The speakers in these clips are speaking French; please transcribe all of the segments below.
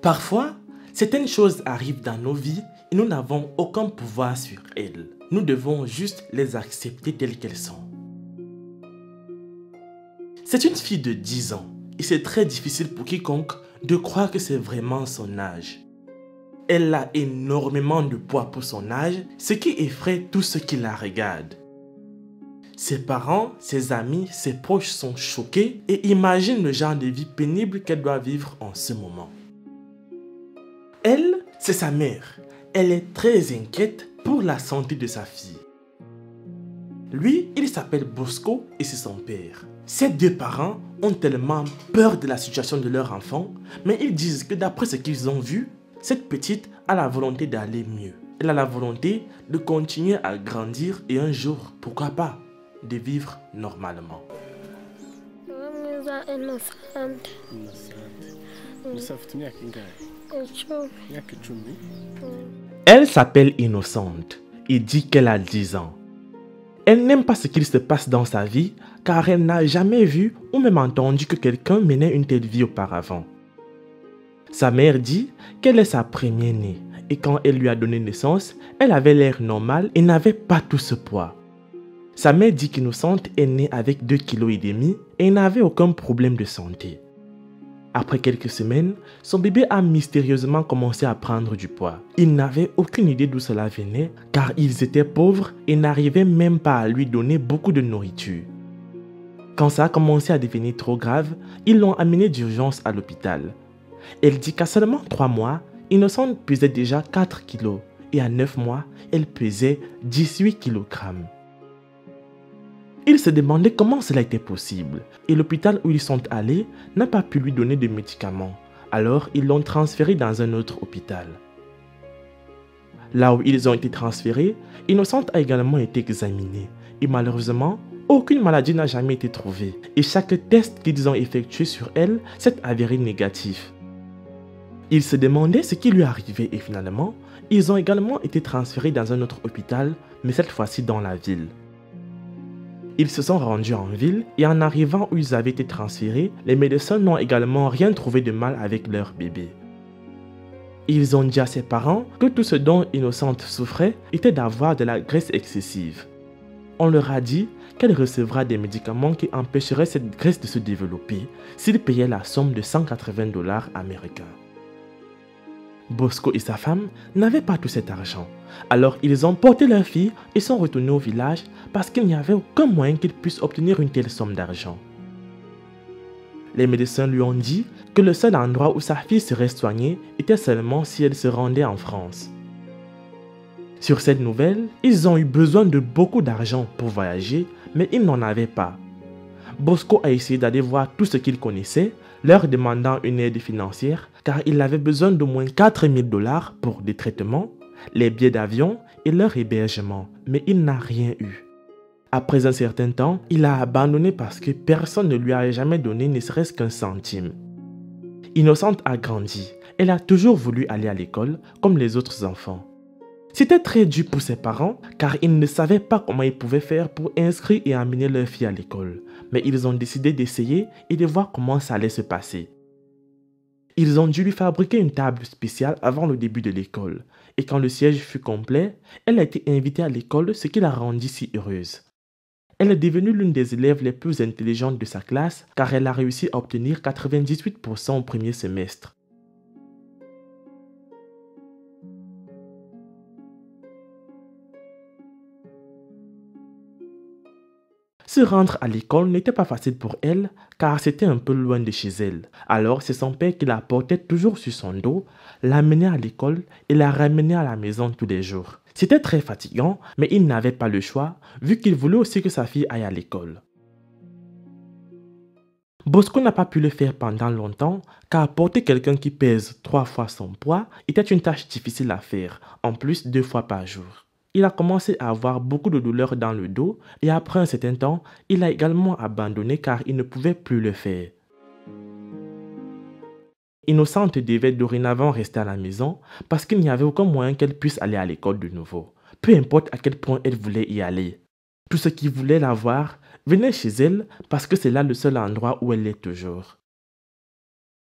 Parfois, certaines choses arrivent dans nos vies et nous n'avons aucun pouvoir sur elles. Nous devons juste les accepter telles qu'elles sont. C'est une fille de 10 ans et c'est très difficile pour quiconque de croire que c'est vraiment son âge. Elle a énormément de poids pour son âge, ce qui effraie tous ceux qui la regardent. Ses parents, ses amis, ses proches sont choqués et imaginent le genre de vie pénible qu'elle doit vivre en ce moment. Elle, c'est sa mère. Elle est très inquiète pour la santé de sa fille. Lui, il s'appelle Bosco et c'est son père. Ces deux parents ont tellement peur de la situation de leur enfant, mais ils disent que d'après ce qu'ils ont vu, cette petite a la volonté d'aller mieux. Elle a la volonté de continuer à grandir et un jour, pourquoi pas, de vivre normalement. Elle s'appelle Innocente et dit qu'elle a 10 ans. Elle n'aime pas ce qu'il se passe dans sa vie car elle n'a jamais vu ou même entendu que quelqu'un menait une telle vie auparavant. Sa mère dit qu'elle est sa première-née et quand elle lui a donné naissance, elle avait l'air normale et n'avait pas tout ce poids. Sa mère dit qu'Innocente est née avec 2,5 kg et n'avait aucun problème de santé. Après quelques semaines, son bébé a mystérieusement commencé à prendre du poids. Il n'avait aucune idée d'où cela venait car ils étaient pauvres et n'arrivaient même pas à lui donner beaucoup de nourriture. Quand ça a commencé à devenir trop grave, ils l'ont amené d'urgence à l'hôpital. Elle dit qu'à seulement 3 mois, Innocente pesait déjà 4 kg et à 9 mois, elle pesait 18 kg. Il se demandait comment cela était possible et l'hôpital où ils sont allés n'a pas pu lui donner de médicaments. Alors ils l'ont transféré dans un autre hôpital. Là où ils ont été transférés, Innocente a également été examinée et malheureusement, aucune maladie n'a jamais été trouvée et chaque test qu'ils ont effectué sur elle s'est avéré négatif. Ils se demandaient ce qui lui arrivait et finalement, ils ont également été transférés dans un autre hôpital, mais cette fois-ci dans la ville. Ils se sont rendus en ville et en arrivant où ils avaient été transférés, les médecins n'ont également rien trouvé de mal avec leur bébé. Ils ont dit à ses parents que tout ce dont Innocente souffrait était d'avoir de la graisse excessive. On leur a dit qu'elle recevra des médicaments qui empêcheraient cette graisse de se développer s'ils payaient la somme de 180 $ américains. Bosco et sa femme n'avaient pas tout cet argent. Alors ils ont porté leur fille et sont retournés au village parce qu'il n'y avait aucun moyen qu'ils puissent obtenir une telle somme d'argent. Les médecins lui ont dit que le seul endroit où sa fille serait soignée était seulement si elle se rendait en France. Sur cette nouvelle, ils ont eu besoin de beaucoup d'argent pour voyager, mais ils n'en avaient pas. Bosco a essayé d'aller voir tout ce qu'il connaissait, leur demandant une aide financière car il avait besoin d'au moins 4 000 $ pour des traitements, les billets d'avion et leur hébergement, mais il n'a rien eu. Après un certain temps, il a abandonné parce que personne ne lui a jamais donné ne serait-ce qu'un centime. Innocente a grandi, elle a toujours voulu aller à l'école comme les autres enfants. C'était très dur pour ses parents car ils ne savaient pas comment ils pouvaient faire pour inscrire et amener leur fille à l'école. Mais ils ont décidé d'essayer et de voir comment ça allait se passer. Ils ont dû lui fabriquer une table spéciale avant le début de l'école. Et quand le siège fut complet, elle a été invitée à l'école, ce qui la rendit si heureuse. Elle est devenue l'une des élèves les plus intelligentes de sa classe car elle a réussi à obtenir 98% au premier semestre. Se rendre à l'école n'était pas facile pour elle car c'était un peu loin de chez elle. Alors c'est son père qui la portait toujours sur son dos, l'amenait à l'école et la ramenait à la maison tous les jours. C'était très fatigant mais il n'avait pas le choix vu qu'il voulait aussi que sa fille aille à l'école. Bosco n'a pas pu le faire pendant longtemps car porter quelqu'un qui pèse 3 fois son poids était une tâche difficile à faire, en plus 2 fois par jour. Il a commencé à avoir beaucoup de douleurs dans le dos et après un certain temps, il a également abandonné car il ne pouvait plus le faire. Innocente devait dorénavant rester à la maison parce qu'il n'y avait aucun moyen qu'elle puisse aller à l'école de nouveau, peu importe à quel point elle voulait y aller. Tous ceux qui voulaient la voir venaient chez elle parce que c'est là le seul endroit où elle est toujours.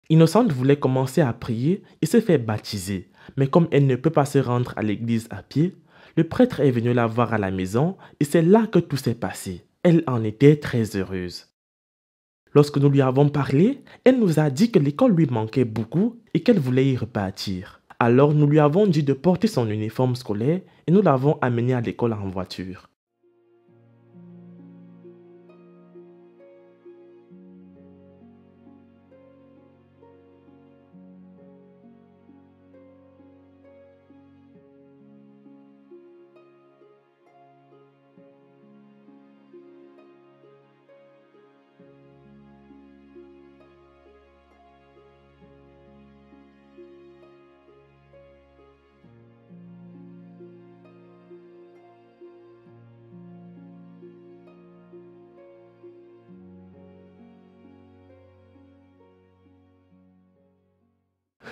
Innocente voulait commencer à prier et se faire baptiser, mais comme elle ne peut pas se rendre à l'église à pied, le prêtre est venu la voir à la maison et c'est là que tout s'est passé. Elle en était très heureuse. Lorsque nous lui avons parlé, elle nous a dit que l'école lui manquait beaucoup et qu'elle voulait y repartir. Alors nous lui avons dit de porter son uniforme scolaire et nous l'avons amenée à l'école en voiture.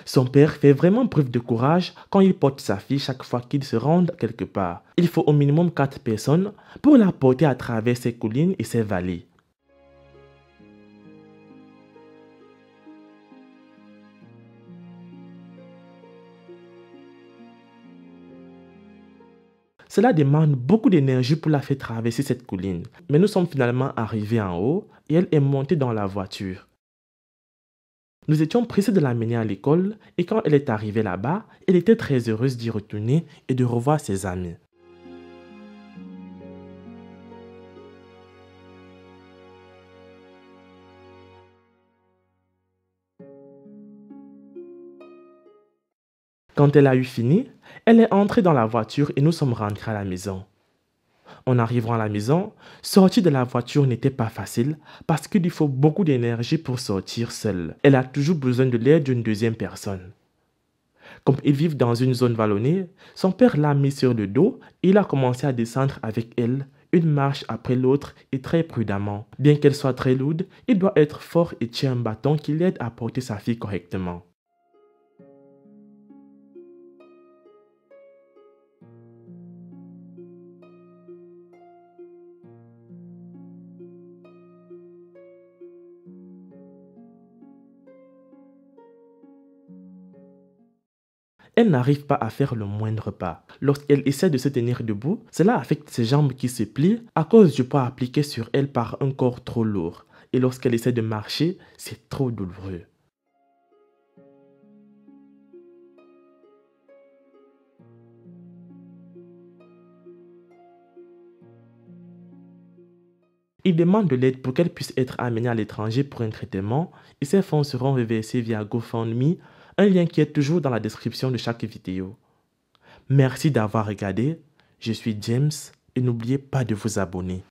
Son père fait vraiment preuve de courage quand il porte sa fille chaque fois qu'il se rend quelque part. Il faut au minimum 4 personnes pour la porter à travers ses collines et ses vallées. Cela demande beaucoup d'énergie pour la faire traverser cette colline. Mais nous sommes finalement arrivés en haut et elle est montée dans la voiture. Nous étions pressés de l'amener à l'école et quand elle est arrivée là-bas, elle était très heureuse d'y retourner et de revoir ses amis. Quand elle a eu fini, elle est entrée dans la voiture et nous sommes rentrés à la maison. En arrivant à la maison, sortir de la voiture n'était pas facile parce qu'il lui faut beaucoup d'énergie pour sortir seule. Elle a toujours besoin de l'aide d'une deuxième personne. Comme ils vivent dans une zone vallonnée, son père l'a mis sur le dos et il a commencé à descendre avec elle, une marche après l'autre et très prudemment. Bien qu'elle soit très lourde, il doit être fort et tient un bâton qui l'aide à porter sa fille correctement. Elle n'arrive pas à faire le moindre pas. Lorsqu'elle essaie de se tenir debout, cela affecte ses jambes qui se plient à cause du poids appliqué sur elle par un corps trop lourd. Et lorsqu'elle essaie de marcher, c'est trop douloureux. Il demande de l'aide pour qu'elle puisse être amenée à l'étranger pour un traitement et ses fonds seront reversés via GoFundMe, un lien qui est toujours dans la description de chaque vidéo. Merci d'avoir regardé, je suis James et n'oubliez pas de vous abonner.